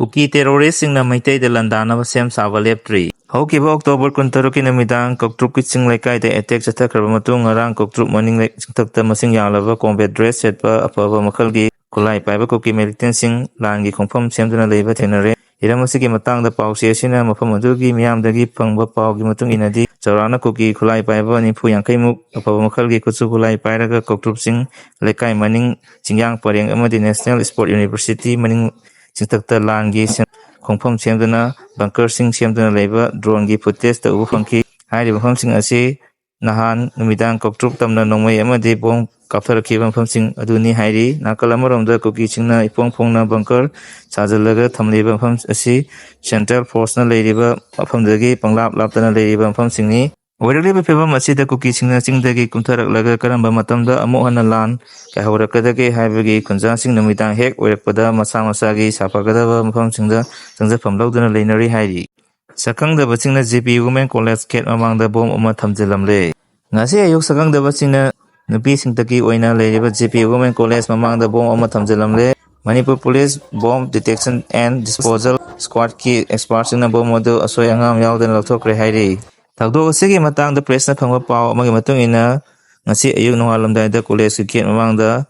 Kuki terrorist-singna Meitei landanaba Sem Sabagi leptri. Haukiba October 23 numidang Koutrup Chingthakta Kuki attack chathakraba matung ngarang Koutrup maning Chingthakta masing yamlaba combat dress setpa afaba makhalgi Khutlai Paibasingna militant Langi khongpham semduna leiba thenare. Hiram asigi matangda pause asina mafam adugi miyamdagi phangba paugi matung inadi chaurana Kuki Khutlai Paiba nifu yankhaimuk afaba makhalgi kutsu Khutlai Pairaga Koutrup Ching Lekai maning Chingyang Pareng amadi National Sport University maning Chingthakta Langi Sem khongpham semduna bunker semduna leiba drone gi footage ta ubu phangki hairi mafam sing asi nahan numidang Koutrup tamna nongmai amadi bom kaptharakhiba mafam sing aduni hairi nakal amaromda Kuki chingna ipongphongna bunker sajalaga thamliba mafam asi central force na leiriba mafamdagi panglap laptana leiriba mafam singni oiraliba phebam asida Kuki chingna chingdagi kumtharaklaga karamba matamda amuk hana lan kahaurakadagi haibagi khunja sing numidang hek oirakpada masa masagi sapagadaba mafam singda changjafam lawduna leinari hairi sakangdaba chingna JP Women College Gate mamangda bom ama thamjilamle ngasi ayuk sakangdaba chingna nupi singtaki oina leiriba JP Women College mamangda bom ama thamjilamle Manipur Police Bomb Detection and Disposal Squad ki experts singna bom modu asoi angam yaudana lawthokre hairi thakdok asigi matangda press na phangba paw amagi matung ina ngasi ayuk nongalamdaida college ki gate mamangda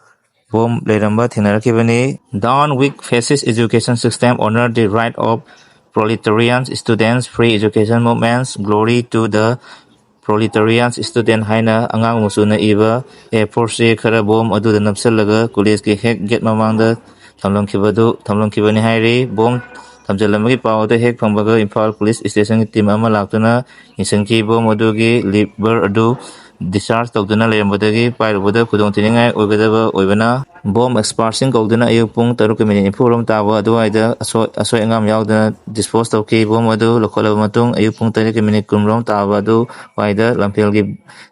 bom leiramba thenarakhibani down weak fascist education system honor the right of proletarian students free education movements glory to the proletarian student haina angang musuna iba a force khara bom adu da napsalaga college ki hek gate mamangda thamlongkhibani hairi bom thamjalamagi pawda hek phangbaga Imphal police station ki team ama laktuna insangki bom adu gi liver adu discharge tawduna lerambadagi pairubada khudong tiningai oigadaba oibana bom experts kauduna ayuk pung 6 impurom taba aduaida asoi angam yaudana dispose tawki bom adu lokholaba matung ayuk pung 3 kumrom taba adu waida lamphel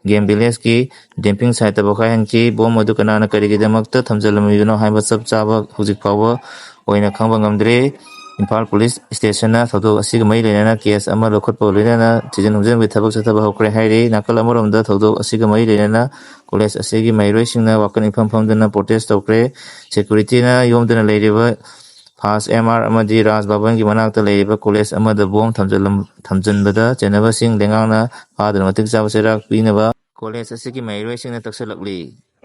game village ki dumping site tabakai hanki bom adu kanana karigidamakta thamjalamibino haiba chap chaba hujik phawa oina khangba ngamdre Imphal Police Station na thawdok asiga mai lenana case ama lokhotpa lenana thijan humjan bi thabak chathaba hokre hairi nakal amoromda thawdok asiga mai lenana college asigi mairoi singna wakan ifam famdana protest tawkre security na yomdana leiriba Fast MR amadi Raj Bhavan ki manakta leiriba college amada bom thamjanbada chenaba sing lengangna fadana matik chaba serak pinaba college asigi mairoi singna taksalakli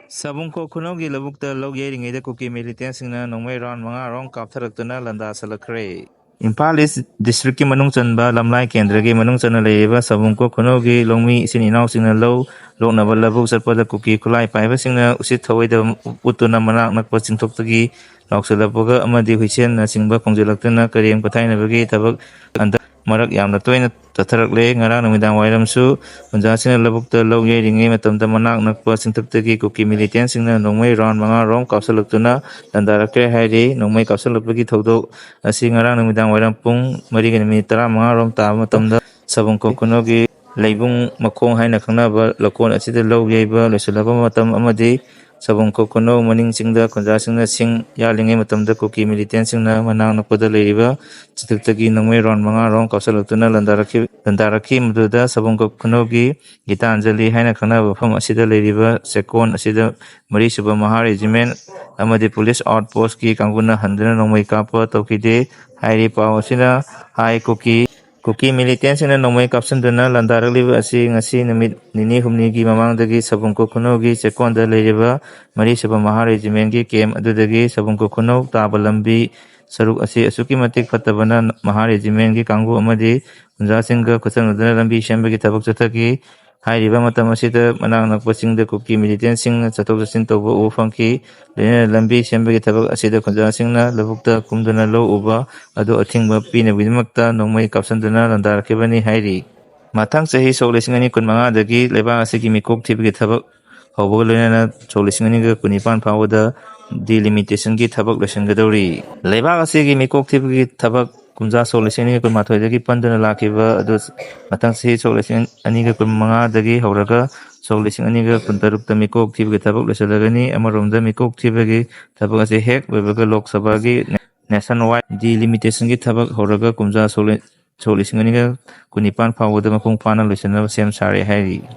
Sabungko Kunogi Labukta Logiering Eda Kuki militant singna nongmai round manga rong kaptharaktuna landa salakre Imphal East District ki manung chanba lamlai kendra ki manung chana leiba Sabungko Kunogi longmi isin inaw singna low loknaba labuk sarpada Kuki Khutlai Paibasingna usit thawaida utuna manak nakpa Chingthakta lauksalapga amadi huisen na singba khongjalaktuna karem pathainabagi thabak anda marak yamna toina tatharakle ngarang numidang wairamsu punjasina labukta logye ringi matamda manak nakpa Chingthakta ki Kuki militant singna nongmai round manga rom kapsalaktuna landarakre hairi nongmai kapsalapagi thodok asi ngarang numidang wairam pung 3:35 rom ta matamda Sabungko Kunogi leibung makhong haina khangnaba lakon asida logyeba loisalaba matam amadi Sabungko Kuno maning singda khunja singna sing yalingai matamda Kuki militant singna manang nakpada leiriba Chingthakta ki nongmai round manga rong kapsalaktuna landarakhi maduda Sabungko Kuno gi Gitanjali haina khangnaba pham asida leiriba sekon asida mari suba maha regiment amadi police outpost ki kanguna handana nongmai kapa tawkide hairi paw asina hai Kuki militant singna nongmai kapsanduna landarakliba asi ngasi numit nini humni gi mamangdagi Sabungko Kuno gi sekonda leiriba mari suba maha regiment ki camp adudagi Sabungko Kuno taba lambi saruk asi asuki matik fatabana maha regiment ki kangbu amadi punja singga khutsanudana lambi sembagi thabak chathaki hairiba matam asida manang nakpa singda Kuki militant sing chathok chasin tawba ufangki lena lambi sembagi thabak asida khunja singna labukta kumduna lo uba adu athingba pinabimakta nongmai kapsanduna landarakibani hairi mathang chahi 2015 dagi lebang asigi mikok thibagi thabak hawbaga loinana 2019 phawada delimitation ki thabak loisangadori lebang asigi mikok thibagi thabak kumja 2019 dagi pandana lakiba adu mathang chahi 2025 dagi hawraga 2026 ta mikok thibagi thabak loisalagani amaromda mikok thibagi thabak ase hek loibaga Lok Sabha gi nationwide delimitation ki thabak hawraga kumja 2019 phawada mapung phana loisanaba sem sare hairi